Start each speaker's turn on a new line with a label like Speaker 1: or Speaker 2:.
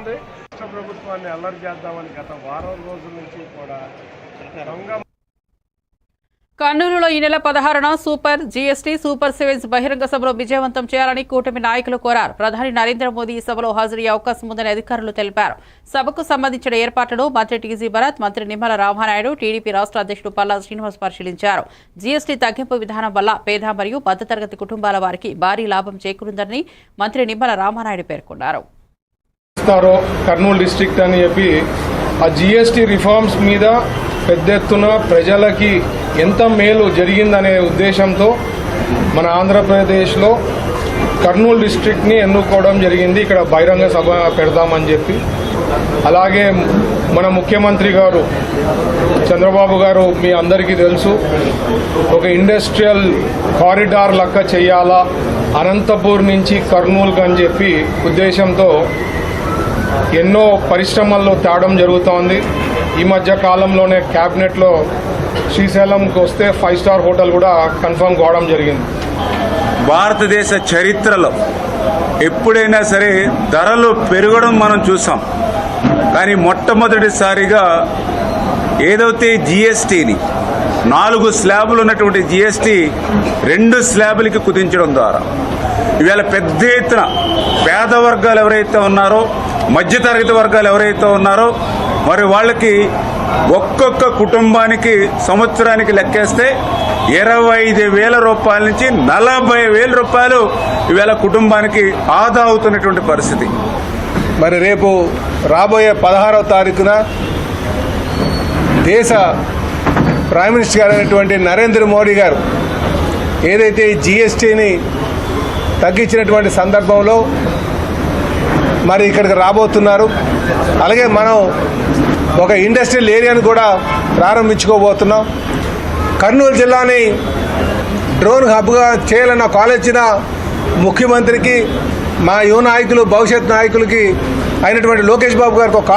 Speaker 1: ఉంది. రాష్ట్ర ప్రభుత్వాన్ని అల్లరి చేద్దామని గత వారం రోజుల నుంచి కూడా దొంగ
Speaker 2: కర్నూలులో ఈ నెల 16న సూపర్ జీఎస్టీ సూపర్ సెవెన్స్ బహిరంగ సభలో విజయవంతం చేయాలని కూటమి నాయకులు కోరారు. ప్రధాని నరేంద్ర మోదీ ఈ సభలో హాజరయ్యే అవకాశం ఉందని అధికారులు తెలిపారు. సభకు సంబంధించిన ఏర్పాట్లను మంత్రి టీజీ భరత్, మంత్రి నిమ్మల రామానాయుడు, టీడీపీ రాష్ట్ర అధ్యక్షుడు పల్లా శ్రీనివాస్ పరిశీలించారు. జీఎస్టీ తగ్గింపు విధానం వల్ల పేద మరియు మధ్యతరగతి కుటుంబాల వారికి భారీ లాభం చేకూరిందని మంత్రి నిమ్మల రామానాయుడు పేర్కొన్నారు.
Speaker 1: కర్నూలు డిస్ట్రిక్ట్ అని చెప్పి ఆ జీఎస్టీ రిఫార్మ్స్ మీద పెద్ద ఎత్తున ప్రజలకి ఎంత మేలు జరిగిందనే ఉద్దేశంతో మన ఆంధ్రప్రదేశ్లో కర్నూలు డిస్ట్రిక్ట్ని ఎన్నుకోవడం జరిగింది. ఇక్కడ బహిరంగ సభ పెడదామని చెప్పి, అలాగే మన ముఖ్యమంత్రి గారు చంద్రబాబు గారు మీ అందరికీ తెలుసు, ఒక ఇండస్ట్రియల్ కారిడార్ లెక్క చేయాలా అనంతపూర్ నుంచి కర్నూలుకి అని చెప్పి ఉద్దేశంతో ఎన్నో పరిశ్రమల్లో తేవడం జరుగుతోంది. ఈ మధ్య కాలంలోనే క్యాబినెట్లో శ్రీశైలంకి వస్తే 5 స్టార్ హోటల్ కూడా కన్ఫర్మ్ కావడం జరిగింది.
Speaker 3: భారతదేశ చరిత్రలో ఎప్పుడైనా సరే ధరలు పెరగడం మనం చూసాం. కానీ మొట్టమొదటిసారిగా ఏదైతే జీఎస్టీని 4 స్లాబులు ఉన్నటువంటి జీఎస్టీ 2 స్లాబులకి కుదించడం ద్వారా ఇవాళ పెద్ద ఎత్తున పేద వర్గాలు ఎవరైతే ఉన్నారో, మధ్యతరగతి వర్గాలు ఎవరైతే ఉన్నారో మరి వాళ్ళకి ఒక్కొక్క కుటుంబానికి సంవత్సరానికి లెక్కేస్తే 25,000 రూపాయల నుంచి 40,000 రూపాయలు ఇవాళ కుటుంబానికి ఆదా అవుతున్నటువంటి పరిస్థితి.
Speaker 4: మరి రేపు రాబోయే 16వ తారీఖున దేశ ప్రైమ్ మినిస్టర్ గారు అయినటువంటి నరేంద్ర మోడీ గారు ఏదైతే జీఎస్టీని తగ్గించినటువంటి సందర్భంలో మరి ఇక్కడికి రాబోతున్నారు. అలాగే మనం ఒక ఇండస్ట్రియల్ ఏరియాను కూడా ప్రారంభించుకోబోతున్నాం. కర్నూలు జిల్లాని డ్రోన్ హబ్గా చేయాలన్న ఆలోచన ముఖ్యమంత్రికి, మా యువ నాయకులు, భవిష్యత్ నాయకులకి అయినటువంటి లోకేష్ బాబు గారికి